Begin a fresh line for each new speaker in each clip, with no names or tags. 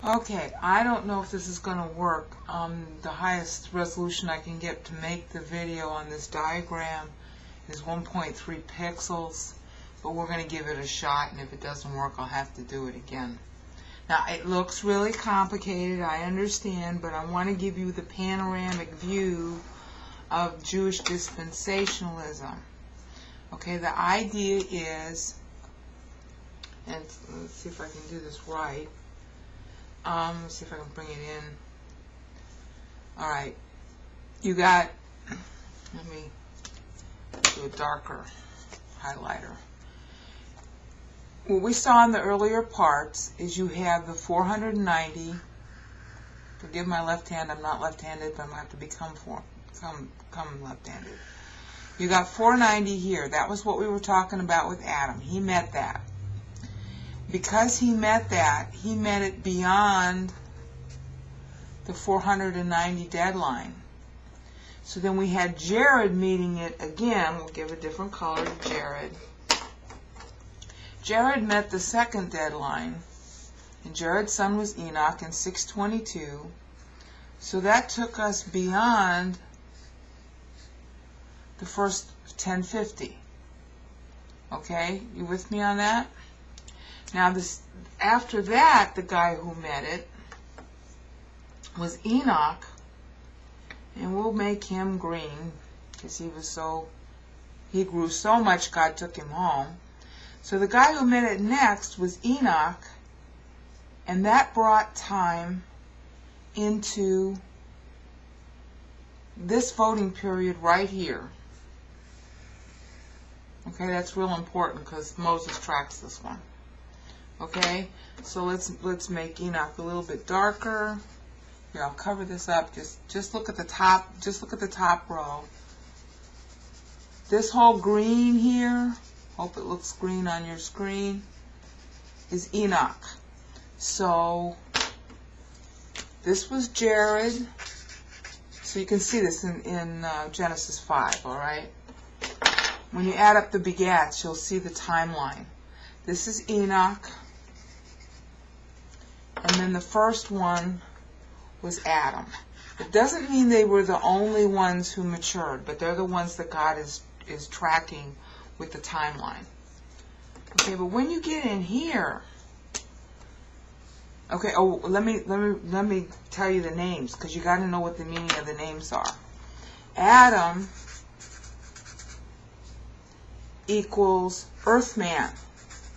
Okay, I don't know if this is going to work. The highest resolution I can get to make the video on this diagram is 1.3 pixels, but we're going to give it a shot, and if it doesn't work, I'll have to do it again. Now, it looks really complicated, I understand, but I want to give you the panoramic view of Jewish dispensationalism. Okay, the idea is, and let's see if I can do this right. Let's see if I can bring it in. All right, you got, let me do a darker highlighter. What we saw in the earlier parts is you have the 490. Forgive my left hand, I'm not left-handed, but I'm going to have to become left-handed. You got 490 here. That was what we were talking about with Adam. He met that. Because he met that, he met it beyond the 490 deadline. So then we had Jared meeting it again. We'll give a different color to Jared. Jared met the second deadline, and Jared's son was Enoch in 622. So that took us beyond the first 1050. Okay, you with me on that? Now, after that, the guy who met it was Enoch, and we'll make him green because he grew so much God took him home. So the guy who met it next was Enoch, and that brought time into this voting period right here. Okay, that's real important because Moses tracks this one. Okay, so let's make Enoch a little bit darker. Here, I'll cover this up. Just look at the top. Just look at the top row. This whole green here, hope it looks green on your screen, is Enoch. So this was Jared. So you can see this in Genesis 5. All right. When you add up the begats, you'll see the timeline. This is Enoch. And then the first one was Adam. It doesn't mean they were the only ones who matured, but they're the ones that God is tracking with the timeline. Okay, but when you get in here, okay, oh, let me tell you the names, because you got to know what the meaning of the names are. Adam equals earthman.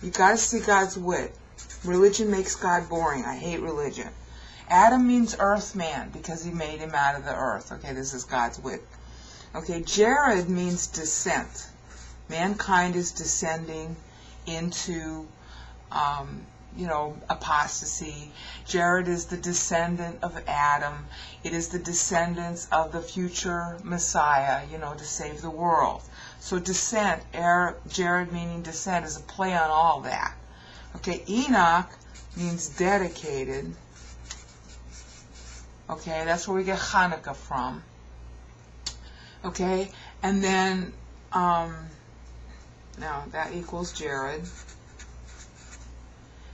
You got to see God's wit. Religion makes God boring. I hate religion. Adam means earthman because he made him out of the earth. Okay, this is God's wit. Okay, Jared means descent. Mankind is descending into, apostasy. Jared is the descendant of Adam. It is the descendants of the future Messiah, to save the world. So descent, Jared meaning descent, is a play on all that. Okay, Enoch means dedicated. Okay, that's where we get Hanukkah from. Okay, and then, now that equals Jared.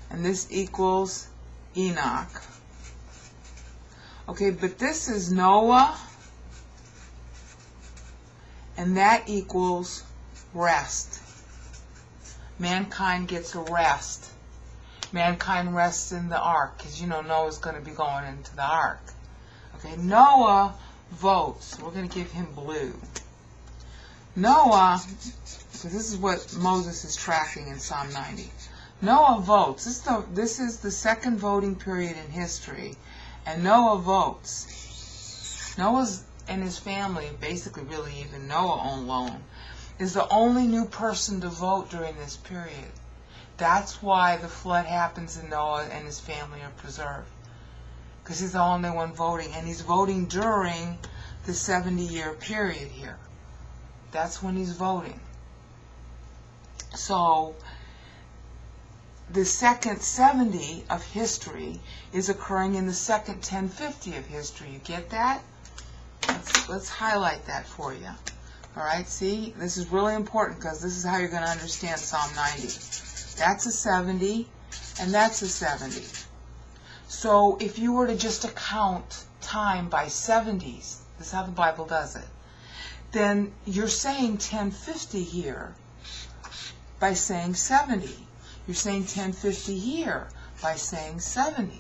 And this equals Enoch. Okay, but this is Noah. And that equals rest. Mankind gets a rest. Mankind rests in the ark, because Noah's going to be going into the ark. Okay, Noah votes. We're going to give him blue. Noah, so this is what Moses is tracking in Psalm 90. Noah votes. This is the second voting period in history, and Noah votes. Noah's and his family, basically really even Noah alone, is the only new person to vote during this period. That's why the flood happens and Noah and his family are preserved. Because he's the only one voting, and he's voting during the 70-year period here. That's when he's voting. So the second 70 of history is occurring in the second 1050 of history. You get that? Let's highlight that for you. All right, see? This is really important because this is how you're going to understand Psalm 90. That's a 70, and that's a 70. So if you were to just account time by 70s, this is how the Bible does it, then you're saying 1050 here by saying 70. You're saying 1050 here by saying 70.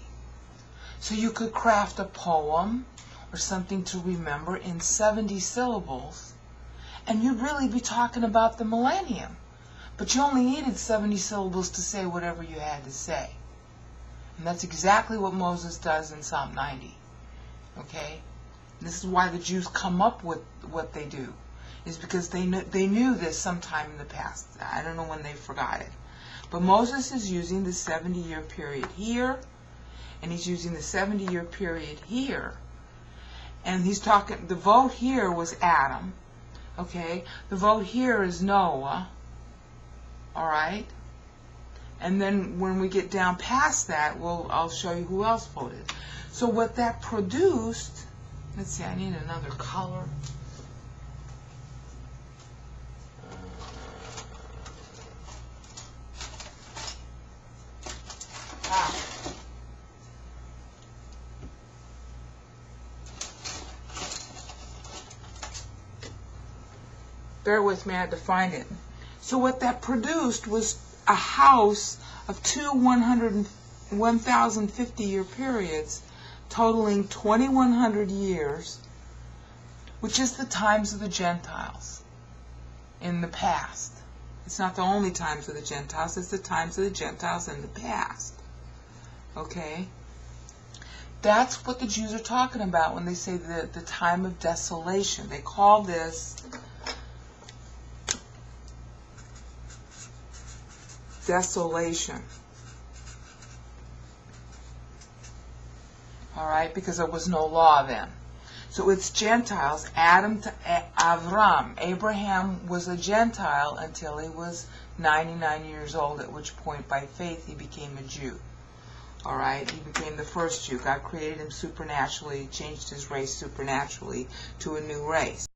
So you could craft a poem or something to remember in 70 syllables, and you'd really be talking about the millennium. But you only needed 70 syllables to say whatever you had to say. And that's exactly what Moses does in Psalm 90. Okay? And this is why the Jews come up with what they do, is because they knew this sometime in the past. I don't know when they forgot it. But Moses is using the 70-year period here, and he's using the 70-year period here. And he's talking, the vote here was Adam. Okay? The vote here is Noah. Alright? And then when we get down past that, I'll show you who else voted. So what that produced, let's see, I need another color. Bear with me, I had to find it. So what that produced was a house of two 1,050-year periods, totaling 2,100 years, which is the times of the Gentiles in the past. It's not the only times of the Gentiles, it's the times of the Gentiles in the past. Okay? That's what the Jews are talking about when they say the time of desolation. They call this desolation. Alright, because there was no law then. So it's Gentiles, Adam to Avram. Abraham was a Gentile until he was 99 years old, at which point by faith he became a Jew. Alright, he became the first Jew. God created him supernaturally, changed his race supernaturally to a new race.